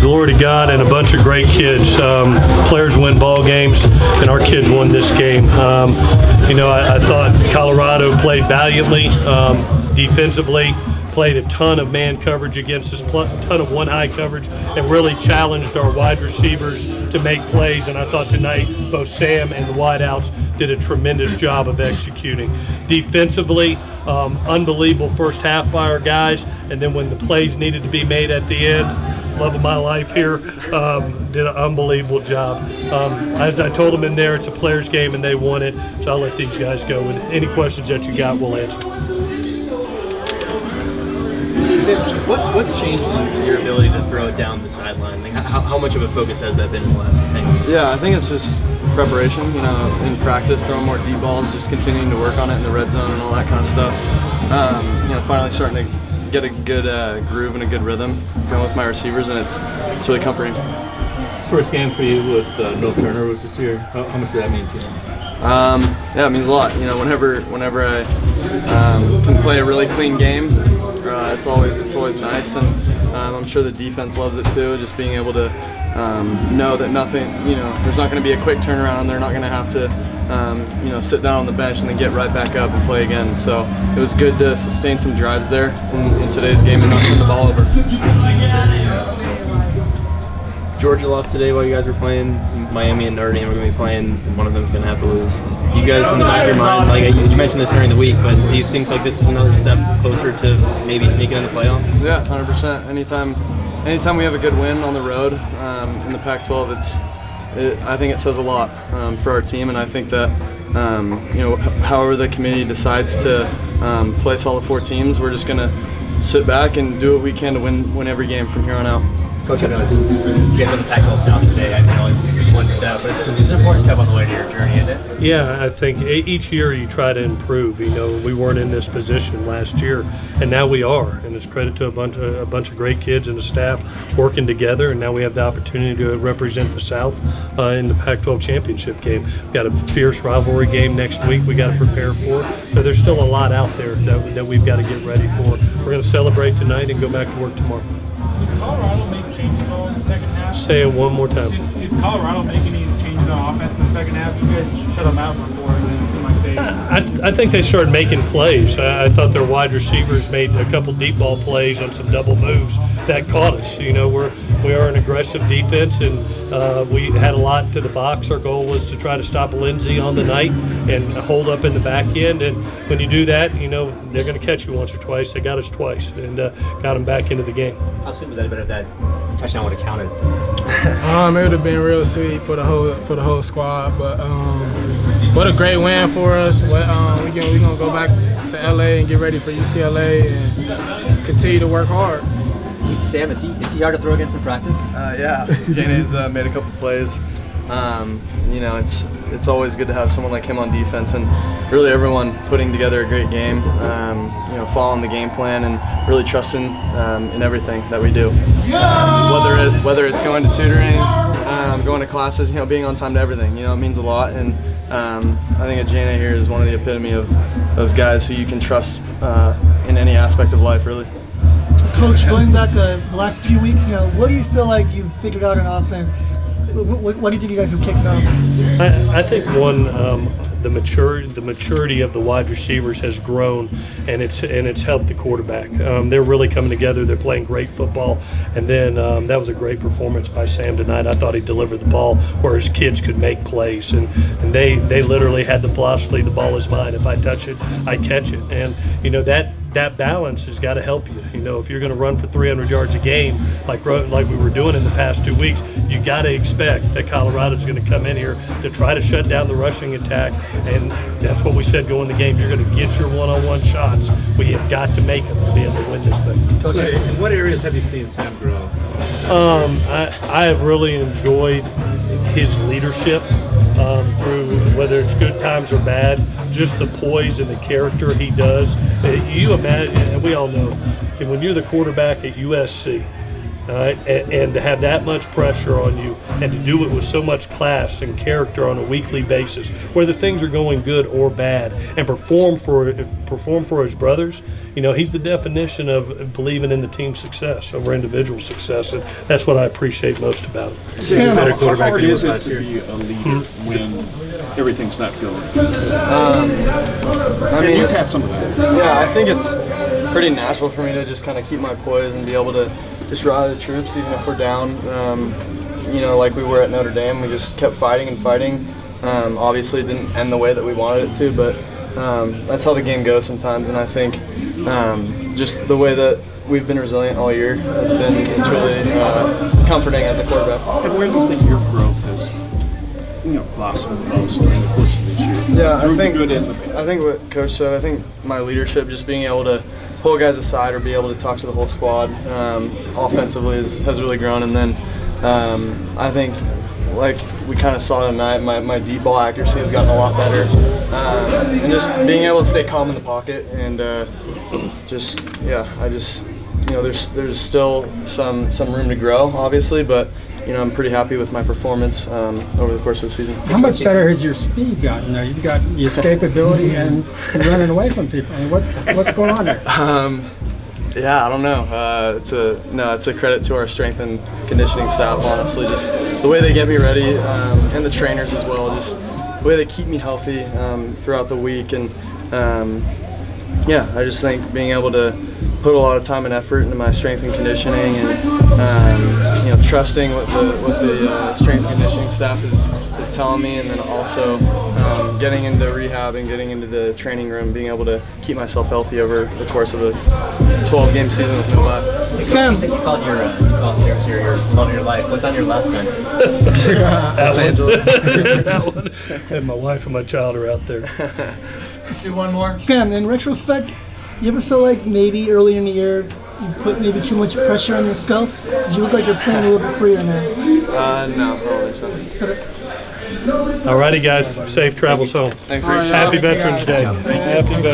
glory to God and a bunch of great kids. Players win ball games, and our kids won this game. You know, I thought Colorado played valiantly defensively. Played a ton of man coverage against us, a ton of one-high coverage, and really challenged our wide receivers to make plays. And I thought tonight both Sam and the wideouts did a tremendous job of executing. Defensively, unbelievable first half by our guys, and then when the plays needed to be made at the end, love of my life here, did an unbelievable job. As I told them in there, it's a players' game and they won it, so I'll let these guys go. And any questions that you got, we'll answer. What's changed in your ability to throw it down the sideline? Like how much of a focus has that been in the last 10 years? Yeah, I think it's just preparation. You know, in practice, throwing more deep balls, just continuing to work on it in the red zone and all that kind of stuff. You know, finally starting to get a good groove and a good rhythm going with my receivers, and it's really comforting. First game for you with no turnovers this year. How much does that mean to you? Yeah, it means a lot. You know, whenever I can play a really clean game, it's always nice, and I'm sure the defense loves it too. Just being able to know that nothing, you know, there's not going to be a quick turnaround. They're not going to have to, you know, sit down on the bench and then get right back up and play again. So it was good to sustain some drives there in today's game and not turn the ball over. Georgia lost today while you guys were playing. Miami and Notre Dame are going to be playing. One of them is going to have to lose. Do you guys, in the back of your mind, like you mentioned this during the week, but do you think like this is another step closer to maybe sneaking in the playoff? Yeah, 100%. Anytime we have a good win on the road in the Pac-12, I think it says a lot for our team, and I think that you know, however the committee decides to place all the 4 teams, we're just going to sit back and do what we can to win every game from here on out. Coach, I know you guys won the Pac-12 South today. I know it's one step, but it's an important step on the way to your journey, isn't it? Yeah, I think each year you try to improve. You know, we weren't in this position last year, and now we are. And it's credit to a bunch of great kids and the staff working together. And now we have the opportunity to represent the South in the Pac-12 championship game. We've got a fierce rivalry game next week. We got to prepare for. So there's still a lot out there that we've got to get ready for. We're going to celebrate tonight and go back to work tomorrow. Did Colorado make changes at all in the second half? Say it one more time. Did Colorado make any changes on offense in the second half? You guys shut them out for 4, and then it seemed like they... I think they started making plays. I thought their wide receivers made a couple deep ball plays on some double moves that caught us. You know, we are an aggressive defense, and we had a lot to the box. Our goal was to try to stop Lindsey on the night and hold up in the back end. And when you do that, you know, they're going to catch you once or twice. They got us twice and got them back into the game. How sweet would that have been if that touchdown would have counted? It would have been real sweet for the whole squad. But what a great win for us. We're gonna go back to LA and get ready for UCLA and continue to work hard. Sam, is he hard to throw against in practice? Yeah, Jane's made a couple plays. You know, it's always good to have someone like him on defense, and really everyone putting together a great game. You know, following the game plan and really trusting in everything that we do. Whether it's going to tutoring, going to classes, you know, being on time to everything. You know, it means a lot, and I think Jane here is one of the epitome of those guys who you can trust in any aspect of life, really. Coach, going back the last few weeks, you know, what do you feel like you've figured out in offense? What do you think you guys have kicked off? I think one, the maturity of the wide receivers has grown, and it's helped the quarterback. They're really coming together. They're playing great football, and then that was a great performance by Sam tonight. I thought he delivered the ball where his kids could make plays, and they literally had the philosophy: the ball is mine. If I touch it, I catch it. And you know that balance has got to help you. You know, if you're going to run for 300 yards a game, like we were doing in the past 2 weeks, you got to expect that Colorado's going to come in here to try to shut down the rushing attack, and that's what we said going the game. You're going to get your one-on-one shots. We have got to make them to be able to win this thing. So in what areas have you seen Sam grow? I have really enjoyed his leadership. Through whether it's good times or bad, just the poise and the character he does. You imagine, and we all know, when you're the quarterback at USC, All right, and to have that much pressure on you and to do it with so much class and character on a weekly basis, whether things are going good or bad, and perform for his brothers, you know, he's the definition of believing in the team's success over individual success, and that's what I appreciate most about him. He's a better quarterback than he was last year. How hard is it to be a leader when everything's not going? I mean, you've had some of that. Yeah, I think it's pretty natural for me to just kind of keep my poise and be able to just rally the troops even if we're down. You know, like we were at Notre Dame, we just kept fighting and fighting. Obviously it didn't end the way that we wanted it to, but that's how the game goes sometimes, and I think just the way that we've been resilient all year, it's really comforting as a quarterback. And where do you think your growth has, you know, blossomed most during the course of this year? Yeah, I think good and the bad. I think what Coach said, I think my leadership, just being able to pull guys aside or be able to talk to the whole squad offensively has really grown. And then I think, like we kind of saw tonight, my deep ball accuracy has gotten a lot better. And just being able to stay calm in the pocket and you know, there's still some room to grow, obviously, but you know, I'm pretty happy with my performance over the course of the season. How much better has your speed gotten there? You've got the escapability and running away from people. I mean, what's going on there? Yeah, I don't know. It's a credit to our strength and conditioning staff, honestly. Just the way they get me ready, and the trainers as well. Just the way they keep me healthy throughout the week, and yeah, I just think being able to put a lot of time and effort into my strength and conditioning, and you know, trusting what the strength and conditioning staff is telling me, and then also getting into rehab and getting into the training room, being able to keep myself healthy over the course of a 12-game season with no bye. You said you called your love of your life. What's on your left then? Los Angeles. That one. And my wife and my child are out there. Let's do one more. Cam, in retrospect, you ever feel like maybe early in the year you put maybe too much pressure on yourself? You look like you're playing a little bit freer now. No, I don't think so. All righty, guys. Safe travels home. Thanks for your Happy Veterans Day. Happy Veterans Day.